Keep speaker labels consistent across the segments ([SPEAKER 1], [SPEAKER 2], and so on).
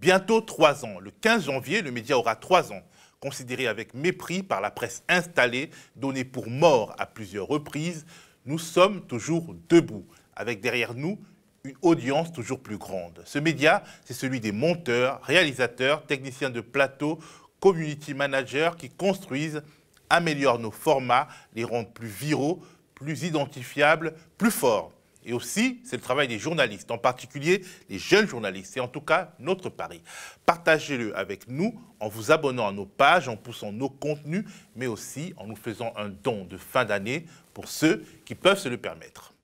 [SPEAKER 1] Bientôt 3 ans, le 15 janvier, le média aura 3 ans. Considéré avec mépris par la presse installée, donné pour mort à plusieurs reprises, nous sommes toujours debout, avec derrière nous une audience toujours plus grande. Ce média, c'est celui des monteurs, réalisateurs, techniciens de plateau, community managers qui construisent, améliorent nos formats, les rendent plus viraux, plus identifiables, plus forts. Et aussi, c'est le travail des journalistes, en particulier les jeunes journalistes. C'est en tout cas notre pari. Partagez-le avec nous en vous abonnant à nos pages, en poussant nos contenus, mais aussi en nous faisant un don de fin d'année pour ceux qui peuvent se le permettre.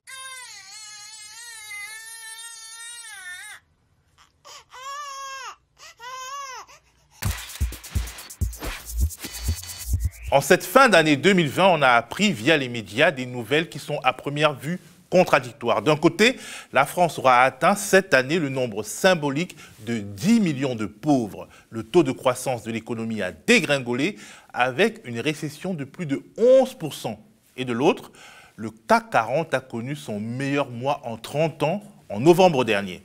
[SPEAKER 1] En cette fin d'année 2020, on a appris via les médias des nouvelles qui sont à première vue contradictoires. D'un côté, la France aura atteint cette année le nombre symbolique de 10 millions de pauvres. Le taux de croissance de l'économie a dégringolé avec une récession de plus de 11%. Et de l'autre, le CAC 40 a connu son meilleur mois en 30 ans en novembre dernier.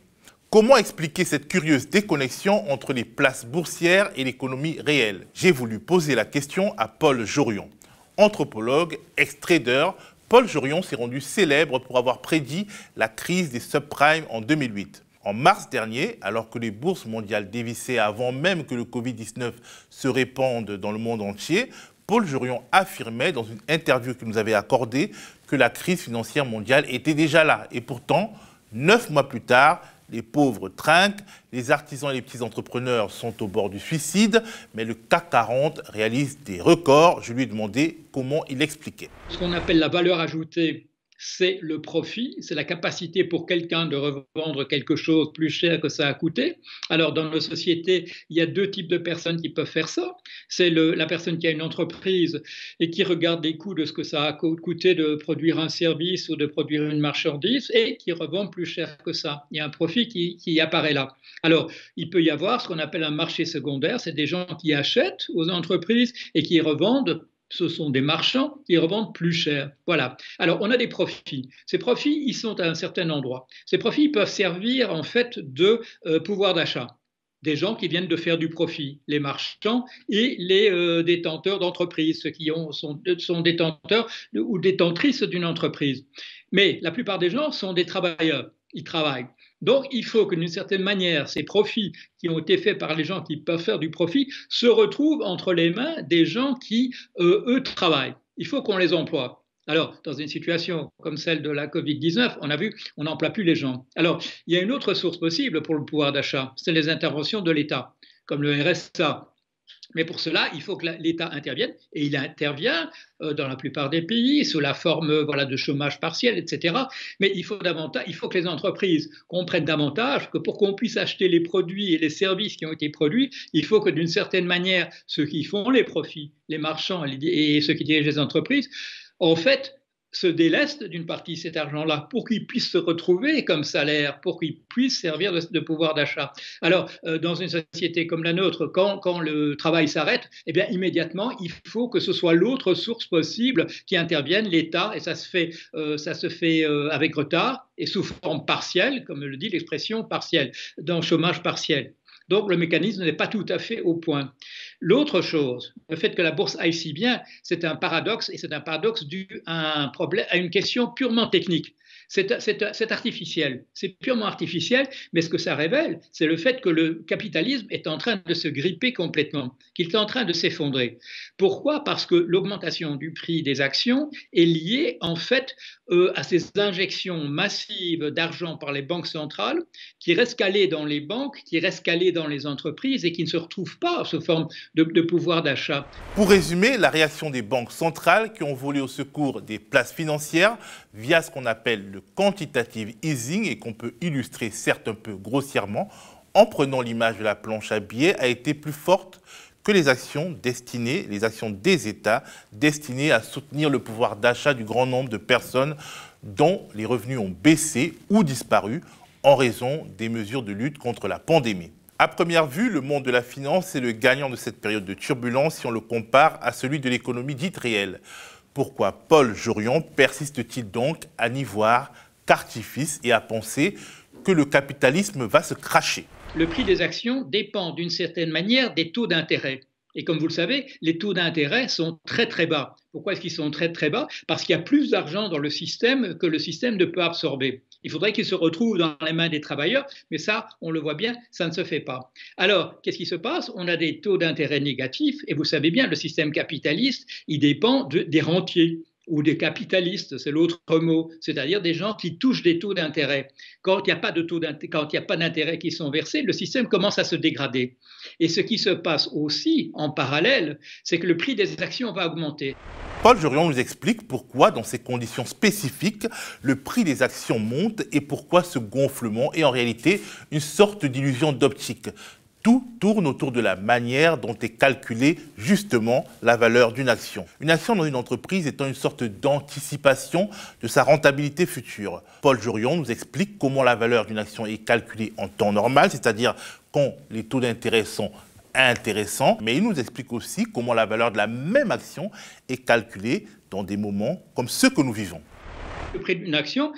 [SPEAKER 1] Comment expliquer cette curieuse déconnexion entre les places boursières et l'économie réelle? J'ai voulu poser la question à Paul Jorion. Anthropologue, ex-trader, Paul Jorion s'est rendu célèbre pour avoir prédit la crise des subprimes en 2008. En mars dernier, alors que les bourses mondiales dévissaient avant même que le Covid-19 se répande dans le monde entier, Paul Jorion affirmait dans une interview qu'il nous avait accordée que la crise financière mondiale était déjà là. Et pourtant, 9 mois plus tard, les pauvres trinquent, les artisans et les petits entrepreneurs sont au bord du suicide, mais le CAC 40 réalise des records. Je lui ai demandé comment il expliquait.
[SPEAKER 2] Ce qu'on appelle la valeur ajoutée, c'est le profit, c'est la capacité pour quelqu'un de revendre quelque chose plus cher que ça a coûté. Alors dans nos sociétés, il y a deux types de personnes qui peuvent faire ça. C'est la personne qui a une entreprise et qui regarde les coûts de ce que ça a coûté de produire un service ou de produire une marchandise et qui revend plus cher que ça. Il y a un profit qui apparaît là. Alors il peut y avoir ce qu'on appelle un marché secondaire, c'est des gens qui achètent aux entreprises et qui revendent. Ce sont des marchands qui revendent plus cher. Voilà. Alors, on a des profits. Ces profits, ils sont à un certain endroit. Ces profits peuvent servir, en fait, de pouvoir d'achat. Des gens qui viennent de faire du profit, les marchands et les détenteurs d'entreprises, ceux qui sont détenteurs ou détentrices d'une entreprise. Mais la plupart des gens sont des travailleurs. Ils travaillent. Donc, il faut que d'une certaine manière, ces profits qui ont été faits par les gens qui peuvent faire du profit se retrouvent entre les mains des gens qui, eux, travaillent. Il faut qu'on les emploie. Alors, dans une situation comme celle de la Covid-19, on a vu, on n'emploie plus les gens. Alors, il y a une autre source possible pour le pouvoir d'achat, c'est les interventions de l'État, comme le RSA. Mais pour cela, il faut que l'État intervienne, et il intervient dans la plupart des pays sous la forme voilà, de chômage partiel, etc. Mais il faut que les entreprises comprennent davantage que pour qu'on puisse acheter les produits et les services qui ont été produits, il faut que d'une certaine manière, ceux qui font les profits, les marchands et ceux qui dirigent les entreprises, en fait, se délestent d'une partie de cet argent-là pour qu'ils puissent se retrouver comme salaire, pour qu'ils puissent servir de pouvoir d'achat. Alors, dans une société comme la nôtre, quand le travail s'arrête, eh bien, immédiatement, il faut que ce soit l'autre source possible qui intervienne, l'État, et ça se fait avec retard et sous forme partielle, comme le dit l'expression partielle, dans chômage partiel. Donc, le mécanisme n'est pas tout à fait au point. L'autre chose, le fait que la bourse aille si bien, c'est un paradoxe, et c'est un paradoxe dû à une question purement technique. C'est artificiel, c'est purement artificiel, mais ce que ça révèle, c'est le fait que le capitalisme est en train de se gripper complètement, qu'il est en train de s'effondrer. Pourquoi? Parce que l'augmentation du prix des actions est liée en fait à ces injections massives d'argent par les banques centrales qui restent calées dans les banques, qui restent calées dans les entreprises et qui ne se retrouvent pas sous forme de pouvoir d'achat.
[SPEAKER 1] Pour résumer, la réaction des banques centrales qui ont volé au secours des places financières via ce qu'on appelle le quantitative easing et qu'on peut illustrer certes un peu grossièrement en prenant l'image de la planche à billets a été plus forte que les actions des États destinées à soutenir le pouvoir d'achat du grand nombre de personnes dont les revenus ont baissé ou disparu en raison des mesures de lutte contre la pandémie. À première vue, le monde de la finance est le gagnant de cette période de turbulence si on le compare à celui de l'économie dite réelle. Pourquoi Paul Jorion persiste-t-il donc à n'y voir qu'artifice et à penser que le capitalisme va se cracher.
[SPEAKER 2] Le prix des actions dépend d'une certaine manière des taux d'intérêt. Et comme vous le savez, les taux d'intérêt sont très très bas. Pourquoi est-ce qu'ils sont très très bas? Parce qu'il y a plus d'argent dans le système que le système ne peut absorber. Il faudrait qu'il se retrouve dans les mains des travailleurs, mais ça, on le voit bien, ça ne se fait pas. Alors, qu'est-ce qui se passe? On a des taux d'intérêt négatifs, et vous savez bien, le système capitaliste, il dépend des rentiers ou des capitalistes, c'est l'autre mot, c'est-à-dire des gens qui touchent des taux d'intérêt. Quand il n'y a pas de taux d'intérêt, quand il n'y a pas d'intérêt qui sont versés, le système commence à se dégrader. Et ce qui se passe aussi en parallèle, c'est que le prix des actions va augmenter.
[SPEAKER 1] Paul Jorion nous explique pourquoi, dans ces conditions spécifiques, le prix des actions monte et pourquoi ce gonflement est en réalité une sorte d'illusion d'optique. Tout tourne autour de la manière dont est calculée justement la valeur d'une action. Une action dans une entreprise étant une sorte d'anticipation de sa rentabilité future. Paul Jorion nous explique comment la valeur d'une action est calculée en temps normal, c'est-à-dire quand les taux d'intérêt sont intéressants, mais il nous explique aussi comment la valeur de la même action est calculée dans des moments comme ceux que nous vivons.
[SPEAKER 2] Le prix d'une action,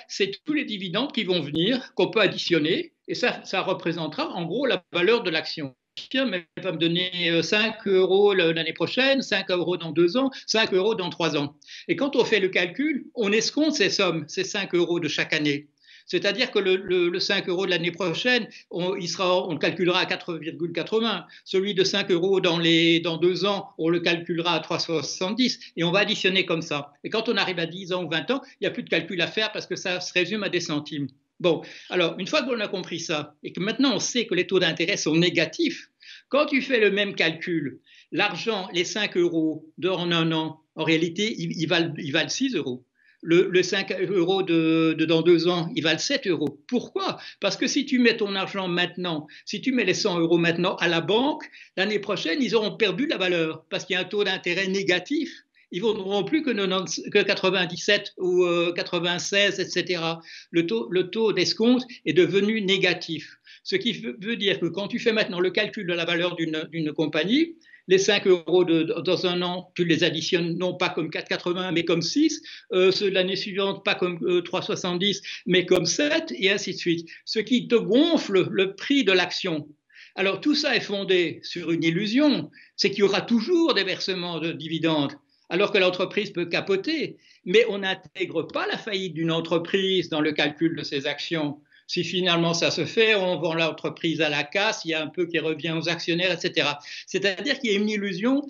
[SPEAKER 2] c'est tous les dividendes qui vont venir, qu'on peut additionner, et ça représentera en gros la valeur de l'action. Elle va me donner 5 € l'année prochaine, 5 € dans 2 ans, 5 € dans 3 ans. Et quand on fait le calcul, on escompte ces sommes, ces 5 € de chaque année. C'est-à-dire que le 5 € de l'année prochaine, on le calculera à 4,80. Celui de 5 € dans 2 ans, on le calculera à 3,70 et on va additionner comme ça. Et quand on arrive à 10 ans ou 20 ans, il n'y a plus de calcul à faire parce que ça se résume à des centimes. Bon, alors une fois qu'on a compris ça et que maintenant on sait que les taux d'intérêt sont négatifs, quand tu fais le même calcul, l'argent, les 5 € en un an, en réalité, ils valent 6 €. Le 5 € dans 2 ans, il valent 7 €. Pourquoi? Parce que si tu mets ton argent maintenant, si tu mets les 100 € maintenant à la banque, l'année prochaine, ils auront perdu la valeur parce qu'il y a un taux d'intérêt négatif. Ils ne vaudront plus que 97 ou 96, etc. Le taux d'escompte est devenu négatif. Ce qui veut dire que quand tu fais maintenant le calcul de la valeur d'une compagnie, les 5 € dans un an, tu les additionnes non pas comme 4,80 mais comme 6, ceux de l'année suivante pas comme 3,70 mais comme 7 et ainsi de suite. Ce qui te gonfle le prix de l'action. Alors tout ça est fondé sur une illusion, c'est qu'il y aura toujours des versements de dividendes alors que l'entreprise peut capoter. Mais on n'intègre pas la faillite d'une entreprise dans le calcul de ses actions. Si finalement ça se fait, on vend l'entreprise à la casse, il y a un peu qui revient aux actionnaires, etc. C'est-à-dire qu'il y a une illusion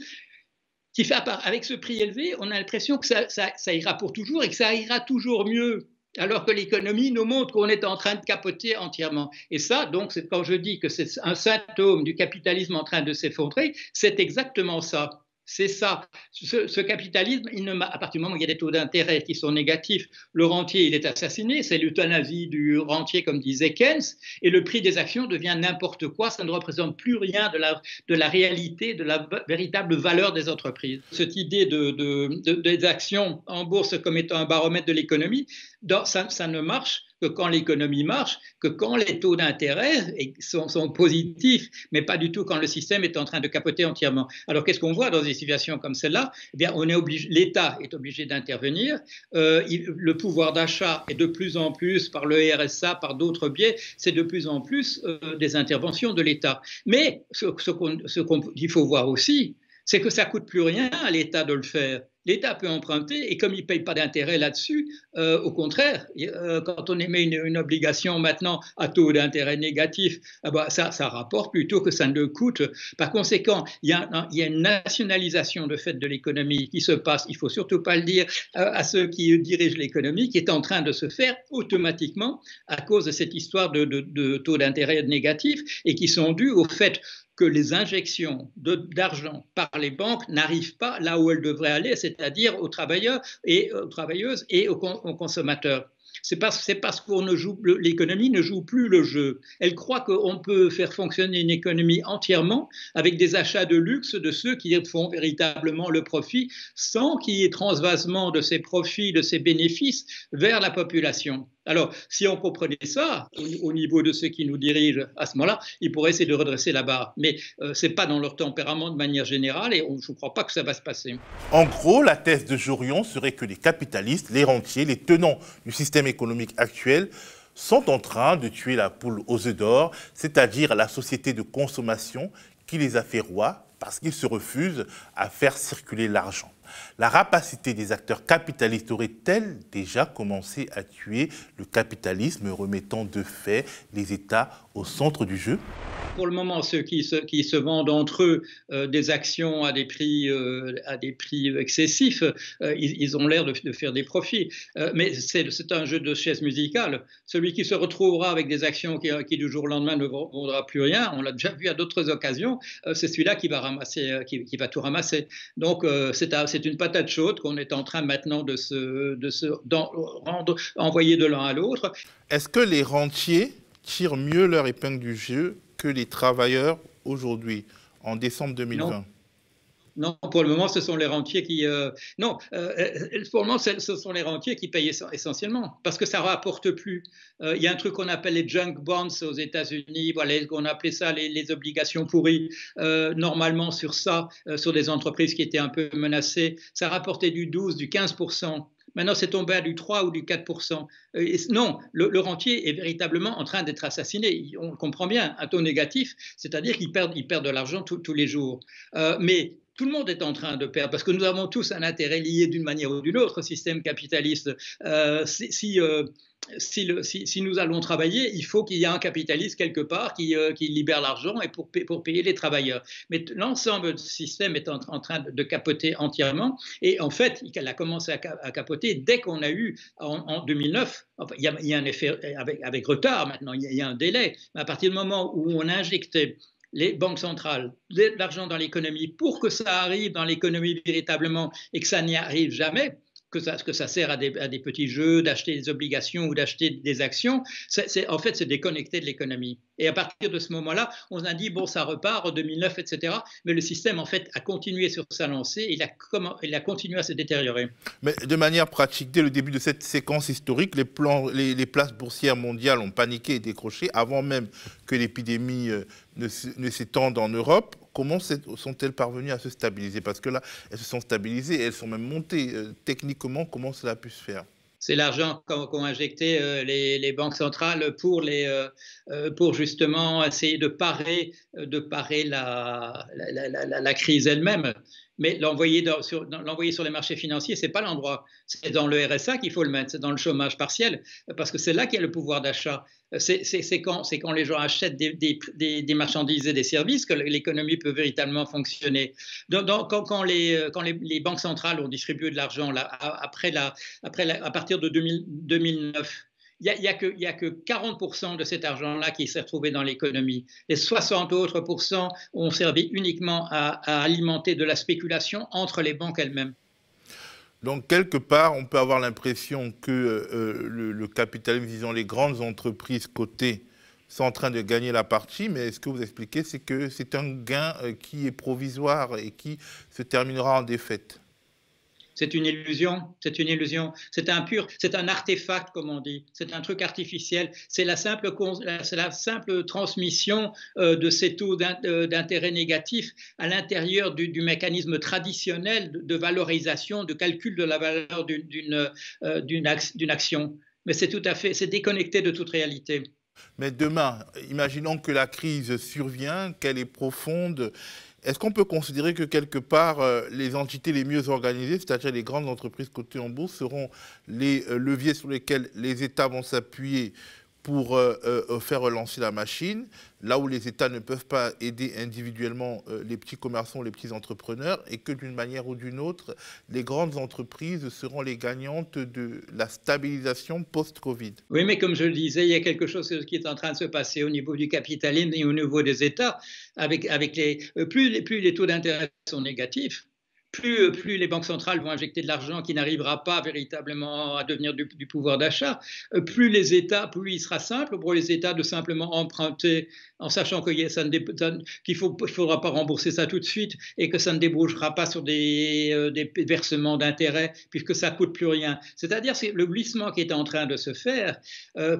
[SPEAKER 2] qui fait, avec ce prix élevé, on a l'impression que ça ira pour toujours et que ça ira toujours mieux. Alors que l'économie nous montre qu'on est en train de capoter entièrement. Et ça, donc, quand je dis que c'est un symptôme du capitalisme en train de s'effondrer, c'est exactement ça. C'est ça. Ce capitalisme, à partir du moment où il y a des taux d'intérêt qui sont négatifs, le rentier, il est assassiné. C'est l'euthanasie du rentier, comme disait Keynes. Et le prix des actions devient n'importe quoi. Ça ne représente plus rien de la réalité, de la véritable valeur des entreprises. Cette idée des actions en bourse comme étant un baromètre de l'économie, ça ne marche que quand l'économie marche, que quand les taux d'intérêt sont positifs, mais pas du tout quand le système est en train de capoter entièrement. Alors qu'est-ce qu'on voit dans des situations comme celle-là? Eh bien, l'État est obligé d'intervenir. Le pouvoir d'achat est de plus en plus, par le RSA, par d'autres biais, c'est de plus en plus des interventions de l'État. Mais ce qu'il faut voir aussi, c'est que ça ne coûte plus rien à l'État de le faire. L'État peut emprunter et comme il ne paye pas d'intérêt là-dessus, au contraire, quand on émet une obligation maintenant à taux d'intérêt négatif, ça rapporte plutôt que ça ne le coûte. Par conséquent, il y a une nationalisation de fait de l'économie qui se passe, il ne faut surtout pas le dire à ceux qui dirigent l'économie, qui est en train de se faire automatiquement à cause de cette histoire de taux d'intérêt négatif et qui sont dus au fait que les injections d'argent par les banques n'arrivent pas là où elles devraient aller, c'est-à-dire aux travailleurs et aux travailleuses et aux consommateurs. C'est parce que l'économie ne joue plus le jeu. Elle croit qu'on peut faire fonctionner une économie entièrement avec des achats de luxe de ceux qui font véritablement le profit sans qu'il y ait transvasement de ces profits, de ces bénéfices vers la population. Alors, si on comprenait ça au niveau de ceux qui nous dirigent à ce moment-là, ils pourraient essayer de redresser la barre. Mais ce n'est pas dans leur tempérament de manière générale et je ne crois pas que ça va se passer.
[SPEAKER 1] En gros, la thèse de Jorion serait que les capitalistes, les rentiers, les tenants du système économique actuel sont en train de tuer la poule aux œufs d'or, c'est-à-dire la société de consommation qui les a fait rois parce qu'ils se refusent à faire circuler l'argent. La rapacité des acteurs capitalistes aurait-elle déjà commencé à tuer le capitalisme, remettant de fait les États au centre du jeu?
[SPEAKER 2] Pour le moment, ceux qui se vendent entre eux des actions à des prix excessifs, ils ont l'air de faire des profits. Mais c'est un jeu de chaises musicales. Celui qui se retrouvera avec des actions qui du jour au lendemain ne vaudra plus rien, on l'a déjà vu à d'autres occasions, c'est celui-là qui va ramasser, qui va tout ramasser. Donc c'est une patate chaude qu'on est en train maintenant envoyer de l'un à l'autre.
[SPEAKER 1] Est-ce que les rentiers tirent mieux leur épingle du jeu que les travailleurs aujourd'hui, en décembre 2020?
[SPEAKER 2] Non. Non, pour le moment, ce sont les rentiers qui. Non, pour le moment, ce sont les rentiers qui payent essentiellement, parce que ça ne rapporte plus. Il y a un truc qu'on appelle les junk bonds aux États-Unis, voilà, on appelait ça les obligations pourries. Normalement, sur ça, sur des entreprises qui étaient un peu menacées, ça rapportait du 12, du 15%. Maintenant, c'est tombé à du 3 ou du 4%. Non, le rentier est véritablement en train d'être assassiné. On le comprend bien, un taux négatif, c'est-à-dire qu'il perd de l'argent tous les jours. Mais tout le monde est en train de perdre parce que nous avons tous un intérêt lié d'une manière ou d'une autre au système capitaliste. Si nous allons travailler, il faut qu'il y ait un capitaliste quelque part qui libère l'argent et pour payer les travailleurs. Mais l'ensemble du système est en train de capoter entièrement. Et en fait, elle a commencé à capoter dès qu'on a eu en 2009. Enfin, il y a un effet avec retard maintenant, il y a un délai. Mais à partir du moment où on a injecté les banques centrales, de l'argent dans l'économie pour que ça arrive dans l'économie véritablement et que ça n'y arrive jamais, que ça sert à des petits jeux, d'acheter des obligations ou d'acheter des actions, en fait, c'est déconnecté de l'économie. Et à partir de ce moment-là, on a dit, bon, ça repart en 2009, etc. Mais le système, en fait, a continué sur sa lancée, il a continué à se détériorer.
[SPEAKER 1] Mais de manière pratique, dès le début de cette séquence historique, les places boursières mondiales ont paniqué et décroché avant même que l'épidémie ne s'étende en Europe. Comment sont-elles parvenues à se stabiliser? Parce que là, elles se sont stabilisées, elles sont même montées. Techniquement, comment cela a pu se faire?
[SPEAKER 2] C'est l'argent qu'ont injecté les banques centrales pour justement essayer de parer la crise elle-même. Mais l'envoyer sur les marchés financiers, ce n'est pas l'endroit. C'est dans le RSA qu'il faut le mettre, c'est dans le chômage partiel, parce que c'est là qu'il y a le pouvoir d'achat. C'est quand les gens achètent des marchandises et des services que l'économie peut véritablement fonctionner. Quand les banques centrales ont distribué de l'argent à partir de 2009, il n'y a que 40% de cet argent-là qui s'est retrouvé dans l'économie. Les 60 autres pourcents ont servi uniquement à alimenter de la spéculation entre les banques elles-mêmes.
[SPEAKER 1] Donc, quelque part, on peut avoir l'impression que le capitalisme, disons les grandes entreprises cotées, sont en train de gagner la partie, mais ce que vous expliquez, c'est que c'est un gain qui est provisoire et qui se terminera en défaite.
[SPEAKER 2] C'est une illusion, c'est une illusion. C'est un artefact, comme on dit. C'est un truc artificiel. C'est la simple transmission de ces taux d'intérêt négatifs à l'intérieur du mécanisme traditionnel de valorisation, de calcul de la valeur d'une action. Mais c'est déconnecté de toute réalité.
[SPEAKER 1] Mais demain, imaginons que la crise survient, qu'elle est profonde. Est-ce qu'on peut considérer que quelque part, les entités les mieux organisées, c'est-à-dire les grandes entreprises cotées en bourse, seront les leviers sur lesquels les États vont s'appuyer pour faire relancer la machine, là où les États ne peuvent pas aider individuellement les petits commerçants, les petits entrepreneurs, et que d'une manière ou d'une autre, les grandes entreprises seront les gagnantes de la stabilisation post-Covid?
[SPEAKER 2] Oui, mais comme je le disais, il y a quelque chose qui est en train de se passer au niveau du capitalisme et au niveau des États. Plus les taux d'intérêt sont négatifs, plus les banques centrales vont injecter de l'argent qui n'arrivera pas véritablement à devenir du pouvoir d'achat, plus il sera simple pour les États de simplement emprunter en sachant qu'il ne faudra pas rembourser ça tout de suite et que ça ne débouchera pas sur des versements d'intérêts puisque ça ne coûte plus rien. C'est-à-dire c'est le glissement qui est en train de se faire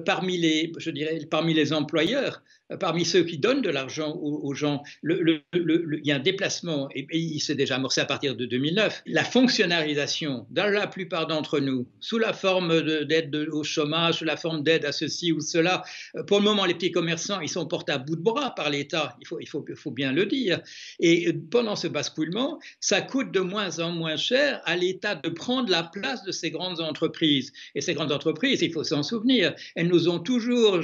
[SPEAKER 2] parmi les employeurs parmi ceux qui donnent de l'argent aux gens, il y a un déplacement, et il s'est déjà amorcé à partir de 2009. La fonctionnalisation, dans la plupart d'entre nous, sous la forme d'aide au chômage, sous la forme d'aide à ceci ou cela, pour le moment, les petits commerçants, ils sont portés à bout de bras par l'État, il faut bien le dire. Et pendant ce basculement, ça coûte de moins en moins cher à l'État de prendre la place de ces grandes entreprises. Et ces grandes entreprises, il faut s'en souvenir, elles nous ont toujours,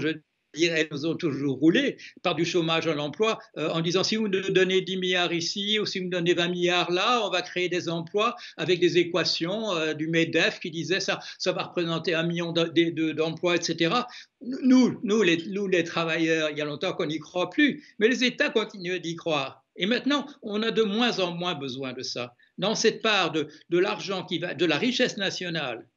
[SPEAKER 2] elles nous ont toujours roulé par du chômage à l'emploi en disant si vous nous donnez 10 milliards ici ou si vous nous donnez 20 milliards là, on va créer des emplois avec des équations du MEDEF qui disait ça va représenter 1 million d'emplois, etc. Nous, les travailleurs, il y a longtemps qu'on n'y croit plus, mais les États continuent d'y croire. Et maintenant, on a de moins en moins besoin de ça. Dans cette part de l'argent de la richesse nationale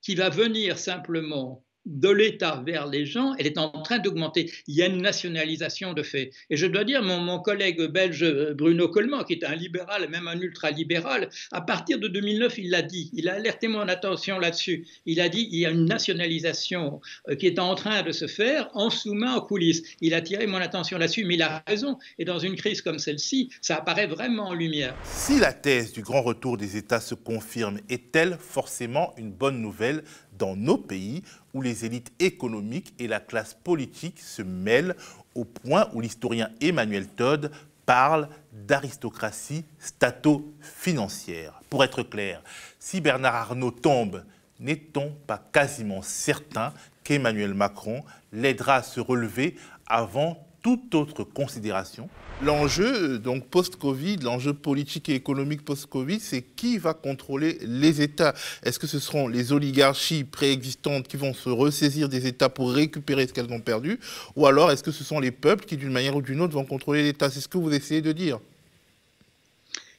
[SPEAKER 2] qui va venir simplement de l'État vers les gens, elle est en train d'augmenter. Il y a une nationalisation de fait. Et je dois dire, mon collègue belge Bruno Coleman, qui est un libéral, même un ultra-libéral, à partir de 2009, il l'a dit, il a alerté mon attention là-dessus. Il a dit, il y a une nationalisation qui est en train de se faire en sous-main, en coulisses. Il a attiré mon attention là-dessus, mais il a raison. Et dans une crise comme celle-ci, ça apparaît vraiment en lumière.
[SPEAKER 1] Si la thèse du grand retour des États se confirme, est-elle forcément une bonne nouvelle dans nos pays où les élites économiques et la classe politique se mêlent au point où l'historien Emmanuel Todd parle d'aristocratie stato-financière? Pour être clair, si Bernard Arnault tombe, n'est-on pas quasiment certain qu'Emmanuel Macron l'aidera à se relever avant toute autre considération? L'enjeu, donc post-Covid, l'enjeu politique et économique post-Covid, c'est qui va contrôler les États? Est-ce que ce seront les oligarchies préexistantes qui vont se ressaisir des États pour récupérer ce qu'elles ont perdu? Ou alors est-ce que ce sont les peuples qui, d'une manière ou d'une autre, vont contrôler l'État? C'est ce que vous essayez de dire.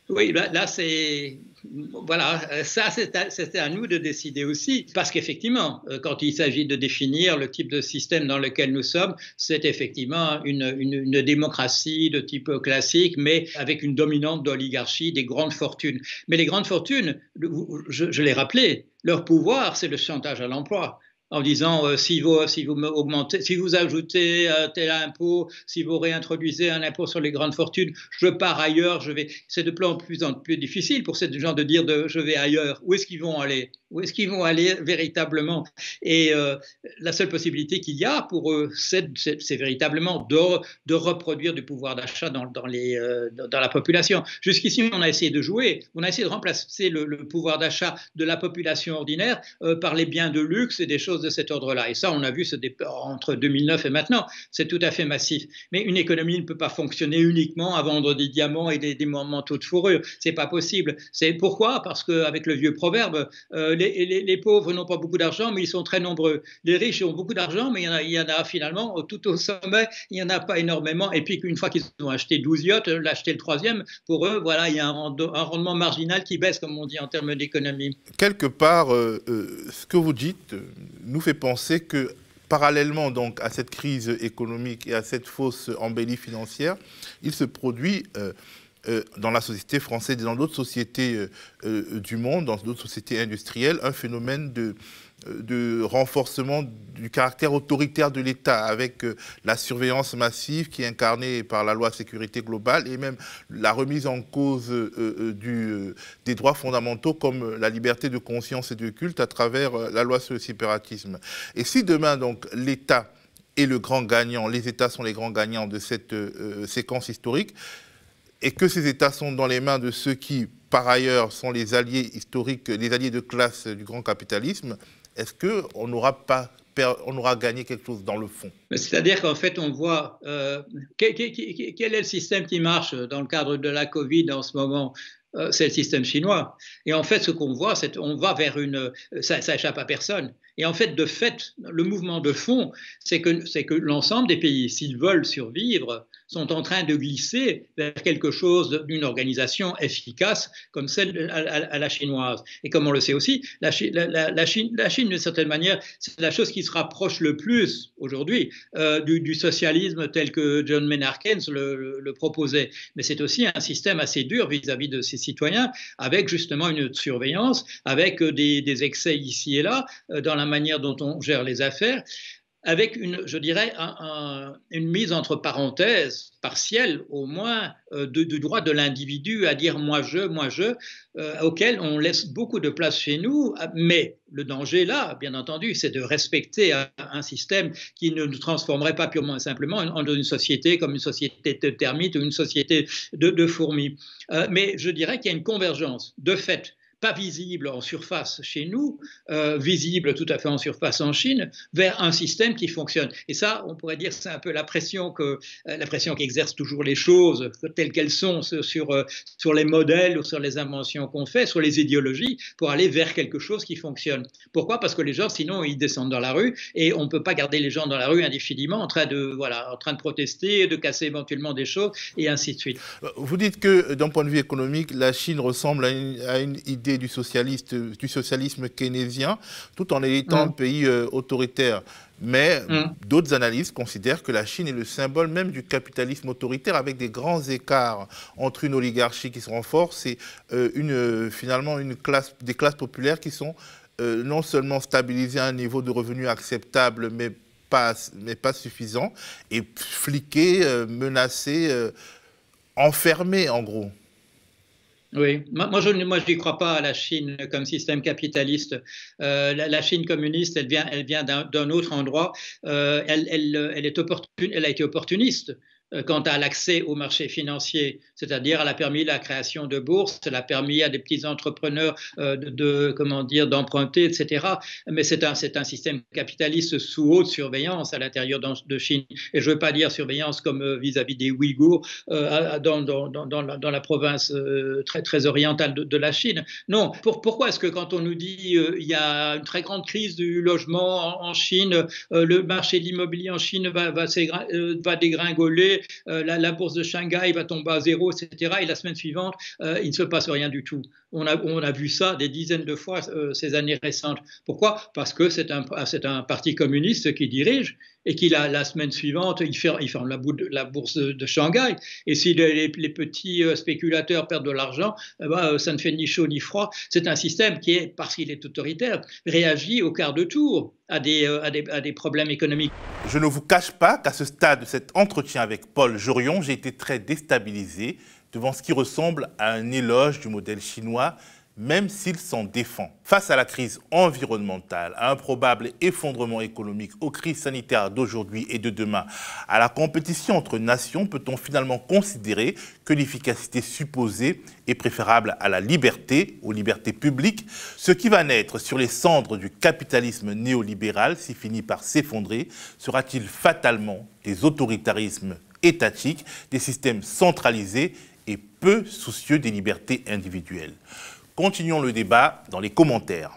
[SPEAKER 2] Oui, là c'est... Voilà, ça c'est à nous de décider aussi, parce qu'effectivement, quand il s'agit de définir le type de système dans lequel nous sommes, c'est effectivement une démocratie de type classique, mais avec une dominante d'oligarchie, des grandes fortunes. Mais les grandes fortunes, je l'ai rappelé, leur pouvoir, c'est le chantage à l'emploi. En disant si vous augmentez, si vous ajoutez tel impôt, si vous réintroduisez un impôt sur les grandes fortunes, je pars ailleurs, je vais. C'est de plus en plus difficile pour ces gens de dire je vais ailleurs. Où est-ce qu'ils vont aller? Où est-ce qu'ils vont aller véritablement? Et la seule possibilité qu'il y a pour eux, c'est véritablement de reproduire du pouvoir d'achat dans la population. Jusqu'ici, on a essayé de jouer, on a essayé de remplacer le pouvoir d'achat de la population ordinaire par les biens de luxe et des choses de cet ordre-là. Et ça, on a vu entre 2009 et maintenant, c'est tout à fait massif. Mais une économie ne peut pas fonctionner uniquement à vendre des diamants et des manteaux de fourrure. C'est pas possible. C'est pourquoi? Parce qu'avec le vieux proverbe, les pauvres n'ont pas beaucoup d'argent, mais ils sont très nombreux. Les riches ont beaucoup d'argent, mais il y en a finalement tout au sommet, il n'y en a pas énormément. Et puis qu'une fois qu'ils ont acheté 12 yachts, l'acheter le troisième, pour eux, voilà, il y a un rendement marginal qui baisse, comme on dit en termes d'économie.
[SPEAKER 1] Quelque part, ce que vous dites nous fait penser que parallèlement donc à cette crise économique et à cette fausse embellie financière, il se produit dans la société française et dans d'autres sociétés du monde, dans d'autres sociétés industrielles, un phénomène de renforcement du caractère autoritaire de l'État avec la surveillance massive qui est incarnée par la loi sécurité globale et même la remise en cause des droits fondamentaux comme la liberté de conscience et de culte à travers la loi sur le séparatisme. Et si demain donc l'État est le grand gagnant, les États sont les grands gagnants de cette séquence historique, et que ces États sont dans les mains de ceux qui, par ailleurs, sont les alliés historiques, les alliés de classe du grand capitalisme, est-ce qu'on aura gagné quelque chose dans le fond?
[SPEAKER 2] C'est-à-dire qu'en fait, on voit quel est le système qui marche dans le cadre de la Covid en ce moment. C'est le système chinois. Et en fait, ce qu'on voit, c'est qu'on va vers ça échappe à personne. Et en fait, le mouvement de fond, c'est que l'ensemble des pays, s'ils veulent survivre, sont en train de glisser vers quelque chose d'une organisation efficace comme celle à la chinoise. Et comme on le sait aussi, la Chine, d'une certaine manière, c'est la chose qui se rapproche le plus aujourd'hui du socialisme tel que John Maynard Keynes le proposait. Mais c'est aussi un système assez dur vis-à-vis de ses citoyens, avec justement une surveillance, avec des excès ici et là, dans la manière dont on gère les affaires. avec je dirais, une mise entre parenthèses, partielle au moins, du droit de l'individu à dire moi je, auquel on laisse beaucoup de place chez nous. Mais le danger là, bien entendu, c'est de respecter un système qui ne nous transformerait pas purement et simplement en une société comme une société de termites ou une société de fourmis. Mais je dirais qu'il y a une convergence de fait, pas visible en surface chez nous, visible tout à fait en surface en Chine, vers un système qui fonctionne. Et ça, on pourrait dire, c'est un peu la pression qu'exercent toujours les choses telles qu'elles sont sur les modèles ou sur les inventions qu'on fait, sur les idéologies, pour aller vers quelque chose qui fonctionne. Pourquoi? Parce que les gens, sinon, ils descendent dans la rue et on ne peut pas garder les gens dans la rue indéfiniment en train de protester, de casser éventuellement des choses et ainsi de suite.
[SPEAKER 1] Vous dites que d'un point de vue économique, la Chine ressemble à une idée du socialisme keynésien, tout en étant un pays autoritaire. Mais d'autres analystes considèrent que la Chine est le symbole même du capitalisme autoritaire, avec des grands écarts entre une oligarchie qui se renforce et finalement des classes populaires qui sont non seulement stabilisées à un niveau de revenu acceptable, mais pas suffisant, et fliquées, menacées, enfermées en gros.
[SPEAKER 2] Oui, moi je n'y crois pas à la Chine comme système capitaliste. La Chine communiste, elle vient d'un autre endroit. Elle a été opportuniste quant à l'accès au marché financier, c'est-à-dire elle a permis la création de bourses, elle a permis à des petits entrepreneurs d'emprunter, etc. Mais c'est un système capitaliste sous haute surveillance à l'intérieur de Chine. Et je ne veux pas dire surveillance comme vis-à-vis des Ouïghours dans la province très, très orientale de la Chine. Non, pourquoi est-ce que quand on nous dit il y a une très grande crise du logement en Chine, le marché de l'immobilier en Chine va dégringoler, la bourse de Shanghai va tomber à zéro, etc. Et la semaine suivante, il ne se passe rien du tout. On a vu ça des dizaines de fois ces années récentes. Pourquoi? Parce que c'est un parti communiste qui dirige et qui, la semaine suivante, il ferme la bourse de Shanghai. Et si les petits spéculateurs perdent de l'argent, ça ne fait ni chaud ni froid. C'est un système qui, parce qu'il est autoritaire, réagit au quart de tour à des problèmes économiques.
[SPEAKER 1] Je ne vous cache pas qu'à ce stade de cet entretien avec Paul Jorion, j'ai été très déstabilisé devant ce qui ressemble à un éloge du modèle chinois, même s'il s'en défend. Face à la crise environnementale, à un probable effondrement économique, aux crises sanitaires d'aujourd'hui et de demain, à la compétition entre nations, peut-on finalement considérer que l'efficacité supposée est préférable à la liberté, aux libertés publiques? Ce qui va naître sur les cendres du capitalisme néolibéral, s'il finit par s'effondrer, sera-t-il fatalement des autoritarismes étatiques, des systèmes centralisés et peu soucieux des libertés individuelles? Continuons le débat dans les commentaires.